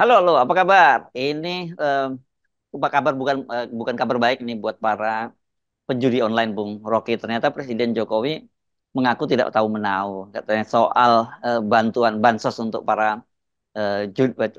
Halo, halo, apa kabar? Ini apa kabar bukan kabar baik nih buat para penjudi online, Bung Rocky. Ternyata Presiden Jokowi mengaku tidak tahu menahu katanya soal bantuan bansos untuk para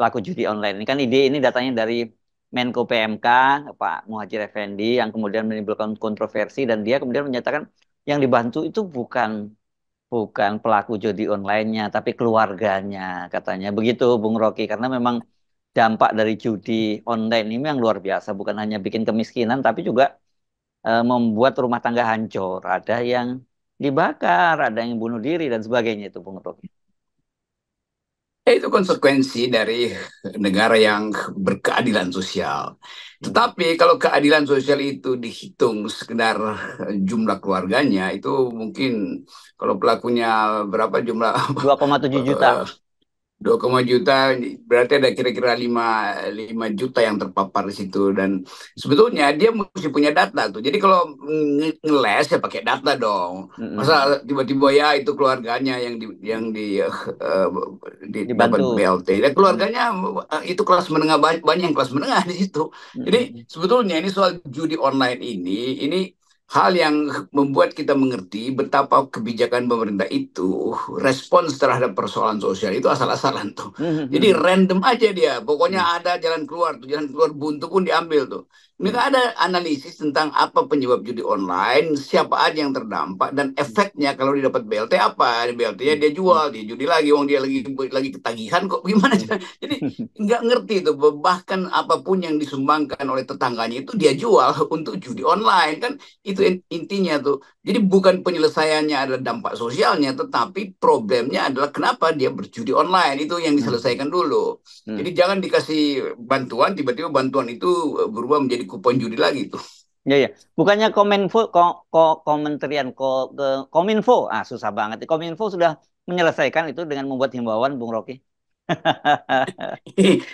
pelaku judi online. Ini kan ide ini datanya dari Menko PMK Pak Muhadjir Effendi yang kemudian menimbulkan kontroversi dan dia kemudian menyatakan yang dibantu itu bukan pelaku judi online-nya, tapi keluarganya, katanya. Begitu, Bung Rocky. Karena memang dampak dari judi online ini yang luar biasa. Bukan hanya bikin kemiskinan, tapi juga membuat rumah tangga hancur. Ada yang dibakar, ada yang bunuh diri, dan sebagainya itu, Bung Rocky. Itu konsekuensi dari negara yang berkeadilan sosial. Hmm. Tetapi kalau keadilan sosial itu dihitung sekedar jumlah keluarganya, itu mungkin kalau pelakunya berapa jumlah 2,7 juta. 2,juta, berarti ada kira-kira 5 juta yang terpapar di situ. Dan sebetulnya dia mesti punya data tuh. Jadi kalau ngeles ya pakai data dong. Mm-mm. Masa tiba-tiba ya itu keluarganya dapat Dibantu. BLT. Dan Mm-mm. keluarganya itu kelas menengah, banyak yang kelas menengah di situ. Jadi Mm-mm. sebetulnya ini soal judi online ini hal yang membuat kita mengerti betapa kebijakan pemerintah itu respons terhadap persoalan sosial itu asal-asalan tuh. Jadi Mm-mm. random aja dia. Pokoknya Mm. ada jalan keluar tuh, jalan keluar buntu pun diambil tuh. Mm. Nggak ada analisis tentang apa penyebab judi online, siapa aja yang terdampak, dan efeknya kalau dia dapat BLT apa. BLT-nya Mm. dia Mm. jual, dia judi lagi, uang dia lagi ketagihan kok gimana. Mm. Jadi nggak ngerti itu, bahkan apapun yang disumbangkan oleh tetangganya itu dia jual untuk judi online kan. Itu intinya tuh. Jadi bukan penyelesaiannya adalah dampak sosialnya, tetapi problemnya adalah kenapa dia berjudi online. Itu yang Mm. diselesaikan dulu. Mm. Jadi jangan dikasih bantuan, tiba-tiba bantuan itu berubah menjadi kupon judi lagi tuh. Ya, ya. Bukannya Kementerian ke Kominfo, susah banget. Kominfo sudah menyelesaikan itu dengan membuat himbauan, Bung Rocky.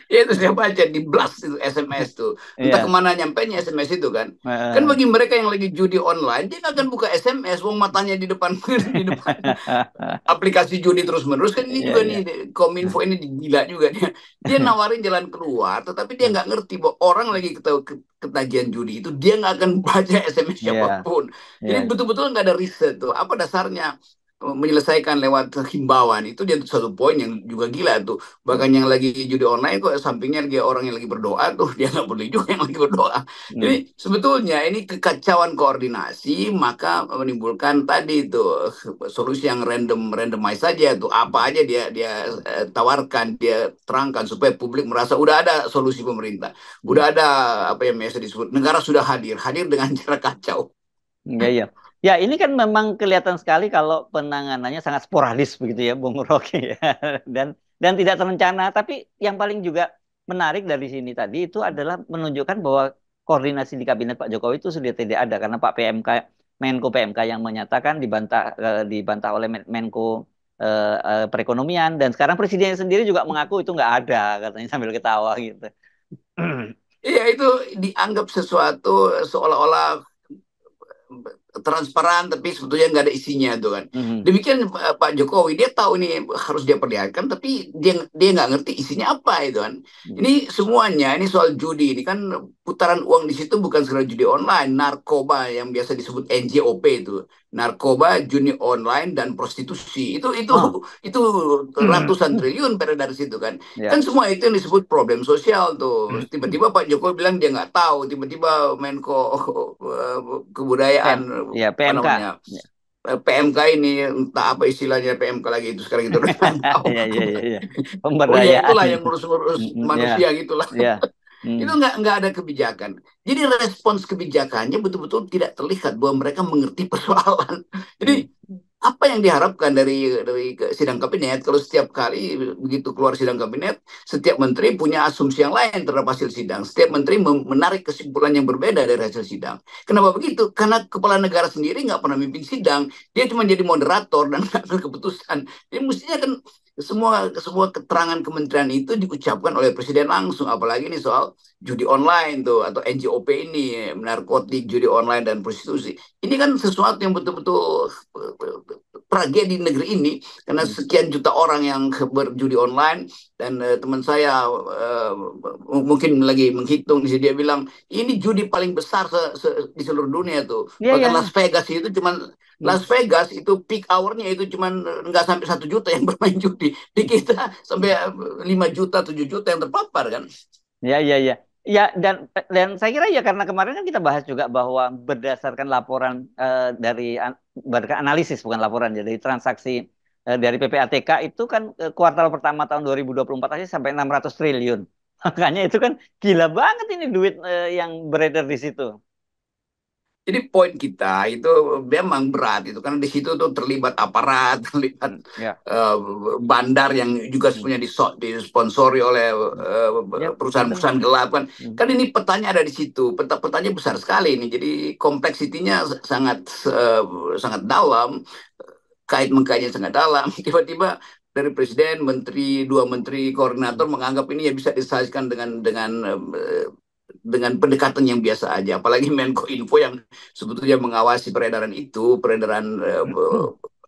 Ya itu saya baca di blast itu SMS tuh. Entah Iya. kemana nyampainya SMS itu kan. Kan Heeh. bagi mereka yang lagi judi online, dia nggak akan buka SMS, wong matanya di depan di depan aplikasi judi terus menerus kan. Ini Iya, juga iya. nih Kominfo ini gila juga dia nawarin jalan keluar, tetapi dia nggak ngerti bahwa orang lagi ketagihan judi itu dia nggak akan baca SMS Iya, siapapun. Jadi iya. betul-betul nggak ada riset tuh apa dasarnya menyelesaikan lewat himbauan. Itu dia satu poin yang juga gila tuh. Bahkan yang lagi judi online kok sampingnya lagi orang yang lagi berdoa tuh, dia nggak boleh juga yang lagi berdoa. Jadi Hmm. sebetulnya ini kekacauan koordinasi, maka menimbulkan tadi itu solusi yang randomize saja tuh. Apa aja dia dia tawarkan, dia terangkan supaya publik merasa udah ada solusi pemerintah, Hmm. udah ada apa yang biasa disebut negara sudah hadir dengan cara kacau. Iya, iya. Ya, ini kan memang kelihatan sekali kalau penanganannya sangat sporadis begitu ya, Bung Rocky ya. Dan tidak terencana. Tapi yang paling juga menarik dari sini tadi itu adalah menunjukkan bahwa koordinasi di kabinet Pak Jokowi itu sudah tidak ada karena Pak PMK Menko PMK yang menyatakan dibantah oleh Menko Perekonomian dan sekarang Presiden sendiri juga mengaku itu nggak ada katanya sambil ketawa gitu. Iya itu dianggap sesuatu seolah-olah transparan tapi sebetulnya nggak ada isinya tuh kan. Mhm. Demikian Pak Jokowi, dia tahu ini harus dia perlihatkan tapi dia nggak ngerti isinya apa itu kan. Ini semuanya ini soal judi, ini kan putaran uang di situ bukan sekedar judi online, narkoba yang biasa disebut NJOP itu. Narkoba, judi online dan prostitusi. Itu Oh. itu ratusan triliun beredar di situ kan. Kan Ya. semua itu yang disebut problem sosial tuh. Tiba-tiba Pak Jokowi bilang dia nggak tahu, tiba-tiba Menko Kebudayaan, PM, ya apa PMK. namanya, Ya. PMK ini entah apa istilahnya PMK lagi itu sekarang itu udah nggak tahu. Ya, ya, ya, ya. Pokoknya Pemberdayaan. itulah yang ngurus-ngurus Ya, manusia gitulah. ya. Itu Hmm. nggak ada kebijakan. Jadi respons kebijakannya betul-betul tidak terlihat bahwa mereka mengerti persoalan. Hmm. Jadi apa yang diharapkan dari sidang kabinet kalau setiap kali begitu keluar sidang kabinet, setiap menteri punya asumsi yang lain terhadap hasil sidang, setiap menteri menarik kesimpulan yang berbeda dari hasil sidang. Kenapa begitu? Karena kepala negara sendiri nggak pernah mimpin sidang, dia cuma jadi moderator dan nggak ambil keputusan. Jadi mestinya kan semua semua keterangan kementerian itu diucapkan oleh presiden langsung, apalagi ini soal judi online tuh atau NJOP ini, narkotik, judi online dan prostitusi. Ini kan sesuatu yang betul-betul tragedi negeri ini karena Hmm. sekian juta orang yang berjudi online. Dan teman saya mungkin lagi menghitung, dia bilang ini judi paling besar di seluruh dunia tuh. Iya, Bahkan iya, Las iya. Vegas itu cuman Hmm. Las Vegas itu peak hournya itu cuman nggak sampai 1 juta yang bermain judi. Di kita sampai 5 juta, 7 juta yang terpapar kan. Ya, ya, ya. Ya, dan saya kira ya karena kemarin kan kita bahas juga bahwa berdasarkan laporan dari analisis bukan laporan ya dari transaksi dari PPATK itu kan kuartal pertama tahun 2024 aja sampai 600 triliun. Makanya itu kan gila banget ini duit yang beredar di situ. Jadi poin kita itu memang berat itu karena di situ tuh terlibat aparat, terlibat Hmm, ya. eh, bandar yang juga Hmm, sebenarnya disponsori oleh hmm. Ya, betul. perusahaan-perusahaan gelap kan. Hmm, Kan ini petanya ada di situ, petanya besar sekali ini. Jadi kompleksitinya sangat sangat dalam, kait mengkaitnya sangat dalam. Tiba-tiba dari presiden, menteri, dua menteri hmm, koordinator menganggap ini ya bisa diselesaikan dengan pendekatan yang biasa aja. Apalagi Menko Info yang sebetulnya mengawasi peredaran itu, peredaran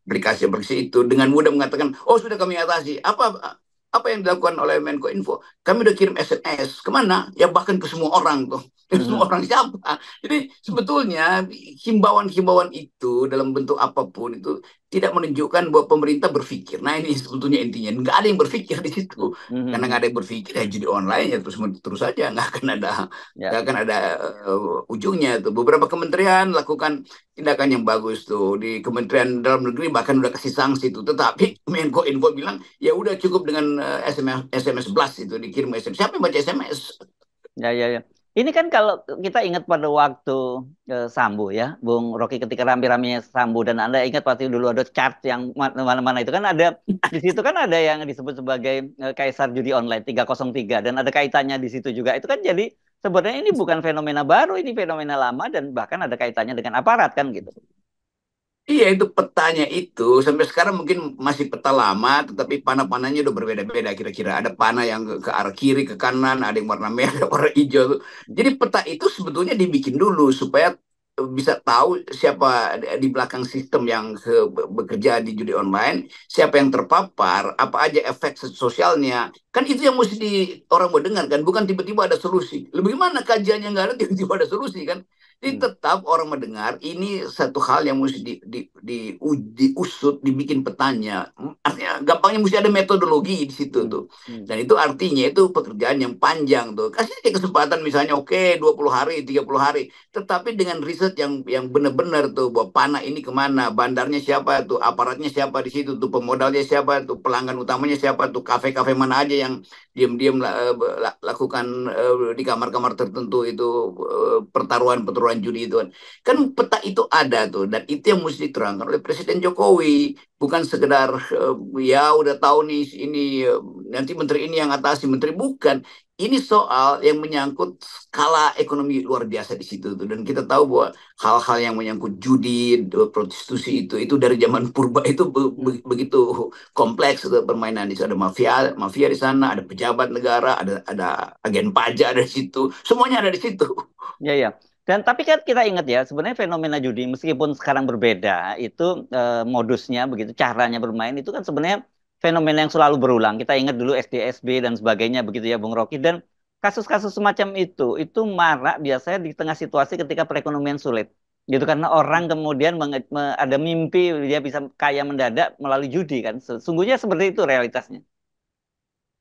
aplikasi-aplikasi itu dengan mudah mengatakan, oh sudah kami atasi. Apa yang dilakukan oleh Menko Info? Kami udah kirim SMS kemana? Ya bahkan ke semua orang tuh. Ke semua hmm, orang siapa? Jadi sebetulnya himbauan-himbauan itu dalam bentuk apapun itu tidak menunjukkan bahwa pemerintah berpikir. Nah ini sebetulnya intinya nggak ada yang berpikir di hmm, situ. hmm, hmm, Karena hmm. nggak ada yang berpikir ya judi online ya terus terus saja Ya. nggak akan ada ujungnya tuh. Beberapa kementerian lakukan tindakan yang bagus tuh di Kementerian Dalam Negeri bahkan udah kasih sanksi tuh. Tetapi Menko Info bilang ya udah cukup dengan SMS blast itu dikirim SMS. Siapa yang baca SMS? Ya, ya, ya. Ini kan kalau kita ingat pada waktu Sambo ya, Bung Rocky ketika rame-ramenya Sambo dan Anda ingat pasti dulu ada chart yang mana-mana itu kan ada di situ kan ada yang disebut sebagai Kaisar Judi Online 303 dan ada kaitannya di situ juga. Itu kan jadi sebenarnya ini bukan fenomena baru, ini fenomena lama dan bahkan ada kaitannya dengan aparat kan gitu. Iya itu petanya itu sampai sekarang mungkin masih peta lama, tetapi panah-panahnya udah berbeda-beda kira-kira. Ada panah yang ke arah kiri, ke kanan, ada yang warna merah, warna hijau. Jadi peta itu sebetulnya dibikin dulu supaya bisa tahu siapa di belakang sistem yang bekerja di judi online, siapa yang terpapar, apa aja efek sosialnya. Kan itu yang mesti orang mau dengar kan, bukan tiba-tiba ada solusi. Lebih mana kajiannya nggak ada tiba-tiba ada solusi kan? Jadi Hmm, tetap orang mendengar ini satu hal yang mesti diusut, dibikin petanya. Artinya gampangnya mesti ada metodologi di situ hmm, tuh. hmm, Dan itu artinya itu pekerjaan yang panjang tuh. Kasih aja kesempatan misalnya oke 20 hari, 30 hari. Tetapi dengan riset yang benar-benar tuh bahwa panah ini kemana, bandarnya siapa tuh, aparatnya siapa di situ tuh, pemodalnya siapa tuh, pelanggan utamanya siapa tuh, kafe-kafe mana aja yang diam-diam lakukan di kamar-kamar tertentu itu pertaruhan-pertaruhan judi itu kan peta itu ada tuh dan itu yang mesti diterangkan oleh Presiden Jokowi bukan sekedar ya udah tahu nih ini nanti menteri ini yang atasi menteri bukan ini soal yang menyangkut skala ekonomi luar biasa di situ tuh dan kita tahu bahwa hal-hal yang menyangkut judi prostitusi itu dari zaman purba itu hmm. begitu kompleks itu permainan di sana ada mafia mafia di sana ada pejabat negara ada agen pajak ada di situ semuanya ada di situ. Ya, ya. Dan tapi kan kita ingat ya, sebenarnya fenomena judi meskipun sekarang berbeda, itu modusnya begitu, caranya bermain itu kan sebenarnya fenomena yang selalu berulang. Kita ingat dulu SDSB dan sebagainya begitu ya, Bung Rocky. Dan kasus-kasus semacam itu marak biasanya di tengah situasi ketika perekonomian sulit. Gitu karena orang kemudian ada mimpi dia bisa kaya mendadak melalui judi kan. Sesungguhnya seperti itu realitasnya.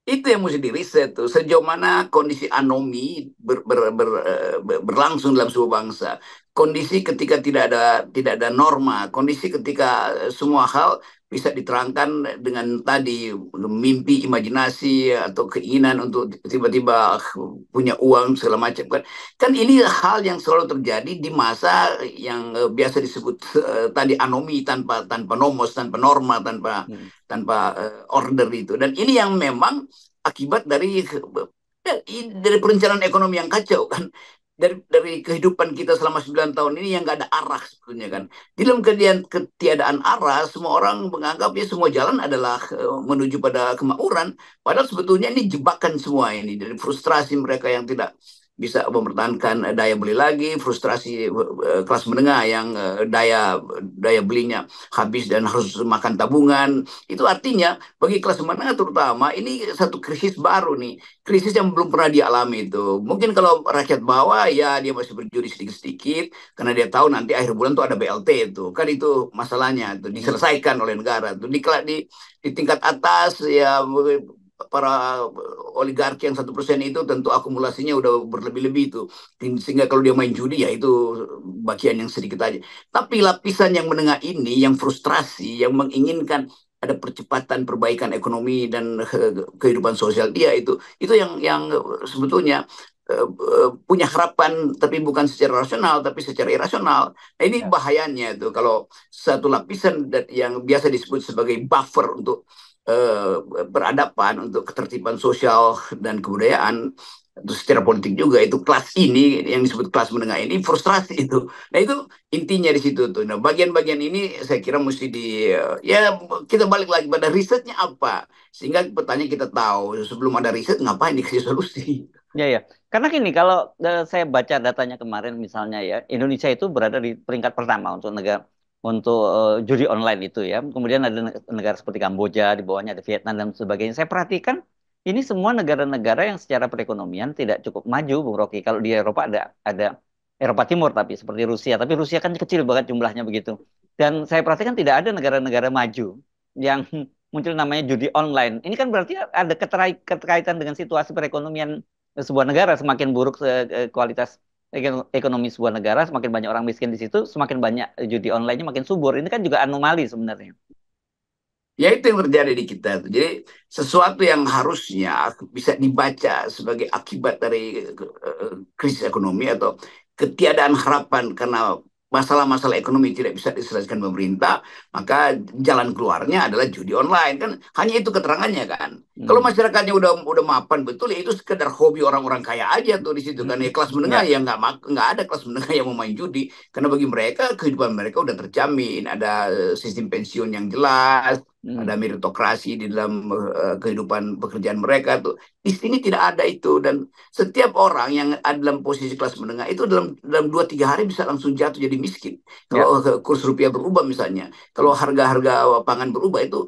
Itu yang mesti diriset tuh sejauh mana kondisi anomi berlangsung dalam sebuah bangsa kondisi ketika tidak ada norma kondisi ketika semua hal bisa diterangkan dengan tadi mimpi imajinasi atau keinginan untuk tiba-tiba punya uang segala macam kan kan ini hal yang selalu terjadi di masa yang biasa disebut tadi anomi tanpa tanpa nomos tanpa norma tanpa Hmm. tanpa order itu dan ini yang memang akibat dari perencanaan ekonomi yang kacau kan dari kehidupan kita selama 9 tahun ini yang nggak ada arah sebetulnya kan di dalam ketiadaan arah semua orang menganggap ya semua jalan adalah menuju pada kemakmuran padahal sebetulnya ini jebakan semua ini dari frustrasi mereka yang tidak bisa mempertahankan daya beli lagi, frustrasi kelas menengah yang daya daya belinya habis dan harus makan tabungan. Itu artinya bagi kelas menengah terutama ini satu krisis baru nih, krisis yang belum pernah dialami itu. Mungkin kalau rakyat bawah ya dia masih berjudi sedikit-sedikit karena dia tahu nanti akhir bulan tuh ada BLT itu. Kan itu masalahnya itu Hmm. diselesaikan oleh negara. Tuh di tingkat atas ya para oligarki yang 1% itu tentu akumulasinya udah berlebih-lebih itu, sehingga kalau dia main judi ya itu bagian yang sedikit aja. Tapi lapisan yang menengah ini yang frustrasi, yang menginginkan ada percepatan perbaikan ekonomi dan kehidupan sosial dia itu yang sebetulnya punya harapan tapi bukan secara rasional tapi secara irasional. Nah, ini Ya. bahayanya itu kalau satu lapisan yang biasa disebut sebagai buffer untuk eh, beradaban untuk ketertiban sosial dan kebudayaan itu secara politik juga itu kelas ini yang disebut kelas menengah ini frustrasi itu. Nah itu intinya di situ tuh. Nah bagian-bagian ini saya kira mesti ya kita balik lagi pada risetnya apa sehingga petanya kita tahu sebelum ada riset ngapain dikasih solusi. Ya, ya. Karena gini, kalau saya baca datanya kemarin misalnya ya, Indonesia itu berada di peringkat pertama untuk negara untuk judi online itu ya. Kemudian ada negara seperti Kamboja, di bawahnya ada Vietnam dan sebagainya. Saya perhatikan ini semua negara-negara yang secara perekonomian tidak cukup maju, Bung Rocky. Kalau di Eropa ada Eropa Timur tapi seperti Rusia, tapi Rusia kan kecil banget jumlahnya begitu. Dan saya perhatikan tidak ada negara-negara maju yang muncul namanya judi online. Ini kan berarti ada keterkaitan dengan situasi perekonomian sebuah negara. Semakin buruk kualitas ekonomi sebuah negara, semakin banyak orang miskin di situ, semakin banyak judi online-nya makin subur. Ini kan juga anomali sebenarnya. Ya itu yang terjadi di kita tuh. Jadi sesuatu yang harusnya bisa dibaca sebagai akibat dari krisis ekonomi atau ketiadaan harapan karena masalah-masalah ekonomi tidak bisa diselesaikan pemerintah, maka jalan keluarnya adalah judi online kan. Hanya itu keterangannya kan. Kalau Hmm. masyarakatnya udah mapan betul ya itu sekedar hobi orang-orang kaya aja tuh di situ kan. Ya, kelas menengah Ya. ya nggak ada kelas menengah yang mau main judi karena bagi mereka kehidupan mereka udah terjamin, ada sistem pensiun yang jelas, Hmm. ada meritokrasi di dalam kehidupan pekerjaan mereka tuh. Di sini tidak ada itu dan setiap orang yang ada dalam posisi kelas menengah itu dalam dalam 2 3 hari bisa langsung jatuh jadi miskin. Ya. Kalau kurs rupiah berubah misalnya, kalau harga-harga pangan berubah itu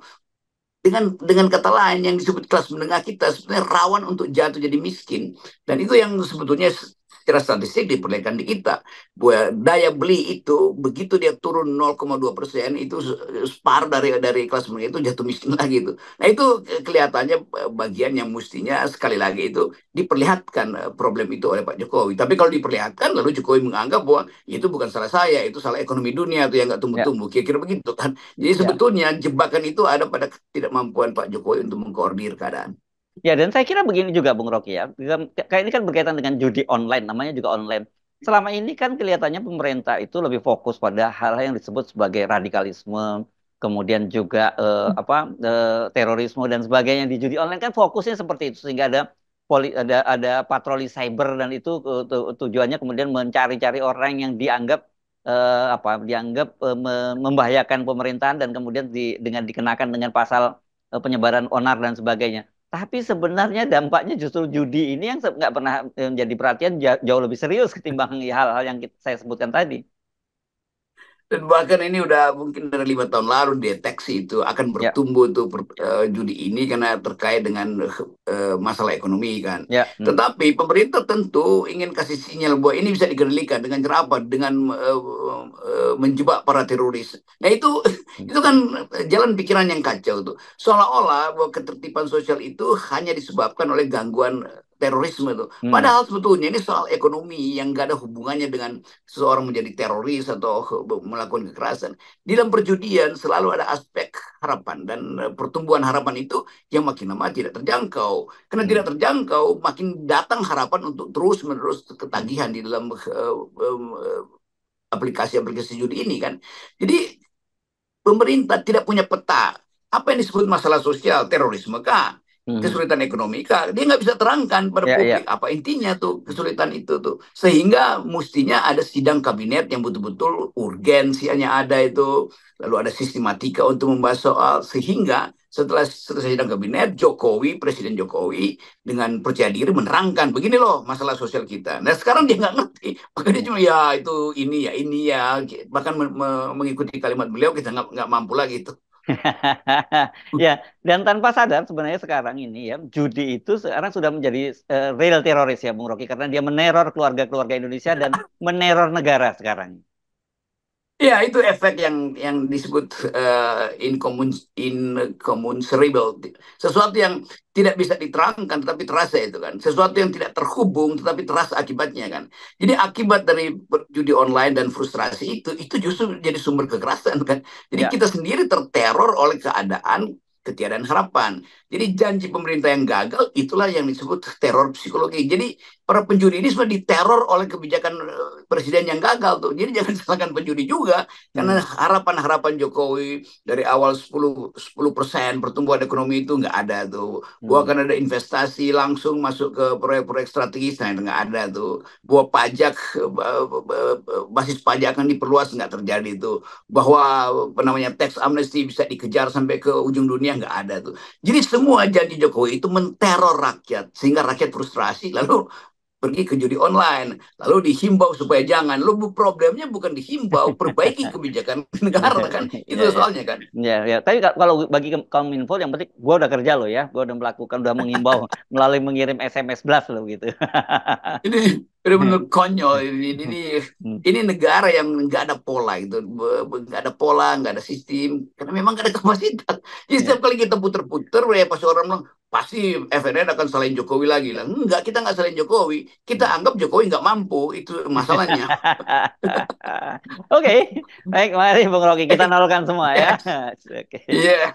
dengan kata lain yang disebut kelas menengah kita sebenarnya rawan untuk jatuh jadi miskin dan itu yang sebetulnya secara statistik diperlihatkan di kita bahwa daya beli itu begitu dia turun 0,2% itu separuh dari kelas menengah itu jatuh miskin lagi itu. Nah itu kelihatannya bagian yang mestinya sekali lagi itu diperlihatkan problem itu oleh Pak Jokowi. Tapi kalau diperlihatkan lalu Jokowi menganggap bahwa itu bukan salah saya, itu salah ekonomi dunia tuh yang nggak Ya. tumbuh-tumbuh. Kira-kira begitu kan. Jadi Ya. sebetulnya jebakan itu ada pada ketidakmampuan Pak Jokowi untuk mengkoordinir keadaan. Ya, dan saya kira begini juga, Bung Rocky ya. Kayak ini kan berkaitan dengan judi online, namanya juga online. Selama ini kan kelihatannya pemerintah itu lebih fokus pada hal-hal yang disebut sebagai radikalisme, kemudian juga terorisme dan sebagainya. Di judi online kan fokusnya seperti itu sehingga ada patroli cyber dan itu tujuannya kemudian mencari-cari orang yang dianggap membahayakan pemerintahan dan kemudian dengan dikenakan dengan pasal penyebaran onar dan sebagainya. Tapi sebenarnya dampaknya justru judi ini yang nggak pernah menjadi perhatian jauh lebih serius ketimbang hal-hal yang saya sebutkan tadi. Dan bahkan ini udah mungkin dari 5 tahun lalu deteksi itu akan Ya, bertumbuh tuh judi ini karena terkait dengan masalah ekonomi kan. ya, Tetapi pemerintah tentu ingin kasih sinyal bahwa ini bisa dikendalikan dengan cara apa? Dengan menjebak para teroris. Nah itu itu kan jalan pikiran yang kacau tuh. Seolah-olah bahwa ketertiban sosial itu hanya disebabkan oleh gangguan terorisme tuh. hmm, Padahal sebetulnya ini soal ekonomi yang gak ada hubungannya dengan seseorang menjadi teroris atau melakukan kekerasan. Di dalam perjudian selalu ada aspek harapan dan pertumbuhan harapan itu yang makin lama tidak terjangkau. Karena tidak hmm, terjangkau, makin datang harapan untuk terus-menerus hmm, ketagihan di dalam aplikasi-aplikasi judi ini kan. Jadi pemerintah tidak punya peta. Apa yang disebut masalah sosial? Terorisme kah? Mhm. kesulitan ekonomi, dia nggak bisa terangkan pada Ya, publik ya. apa intinya tuh kesulitan itu tuh. Sehingga mestinya ada sidang kabinet yang betul-betul urgensinya ada itu, lalu ada sistematika untuk membahas soal, sehingga setelah selesai sidang kabinet, Jokowi, Presiden Jokowi dengan percaya diri menerangkan begini loh masalah sosial kita. Nah sekarang dia nggak ngerti, maka dia cuma ya itu ini ya, bahkan mengikuti kalimat beliau kita nggak mampu lagi itu. Ya, dan tanpa sadar sebenarnya sekarang ini ya, judi itu sekarang sudah menjadi real teroris ya, Bung Rocky, karena dia meneror keluarga-keluarga Indonesia dan meneror negara sekarang. Ya, itu efek yang disebut incommensurable. Sesuatu yang tidak bisa diterangkan tetapi terasa itu kan. Sesuatu yang tidak terhubung tetapi terasa akibatnya kan. Jadi akibat dari judi online dan frustrasi itu justru jadi sumber kekerasan kan. Jadi Ya. kita sendiri terteror oleh keadaan ketiadaan harapan. Jadi janji pemerintah yang gagal itulah yang disebut teror psikologi. Jadi para penjudi ini sudah diteror oleh kebijakan presiden yang gagal tuh. Jadi jangan salahkan penjudi juga, karena Hmm. harapan-harapan Jokowi dari awal 10% pertumbuhan ekonomi itu nggak ada tuh. Bahwa Hmm. akan ada investasi langsung masuk ke proyek-proyek strategis, nah nggak ada tuh. Bahwa pajak, basis pajak akan diperluas, nggak terjadi tuh. Bahwa apa namanya tax amnesty bisa dikejar sampai ke ujung dunia, nggak ada tuh. Jadi semua janji Jokowi itu menteror rakyat sehingga rakyat frustrasi lalu pergi ke judi online, lalu dihimbau supaya jangan. Lu problemnya bukan dihimbau, perbaiki kebijakan negara kan, itu Ya, ya. soalnya kan. Ya, ya. Tapi kalau bagi Kominfo yang penting gua udah kerja loh ya, gua udah melakukan, udah mengimbau melalui mengirim SMS blast loh gitu. Ini benar-benar konyol ini negara yang nggak ada pola itu, nggak ada pola, nggak ada sistem, karena memang nggak ada kapasitas. Jadi Ya. setiap kali kita puter-puter ya pasti orang bilang pasti FNN akan salahin Jokowi lagi lah. Enggak, kita nggak salahin Jokowi, kita anggap Jokowi nggak mampu, itu masalahnya. Oke, baik, mari Bung Rocky kita nolkan semua ya. Oke. Iya.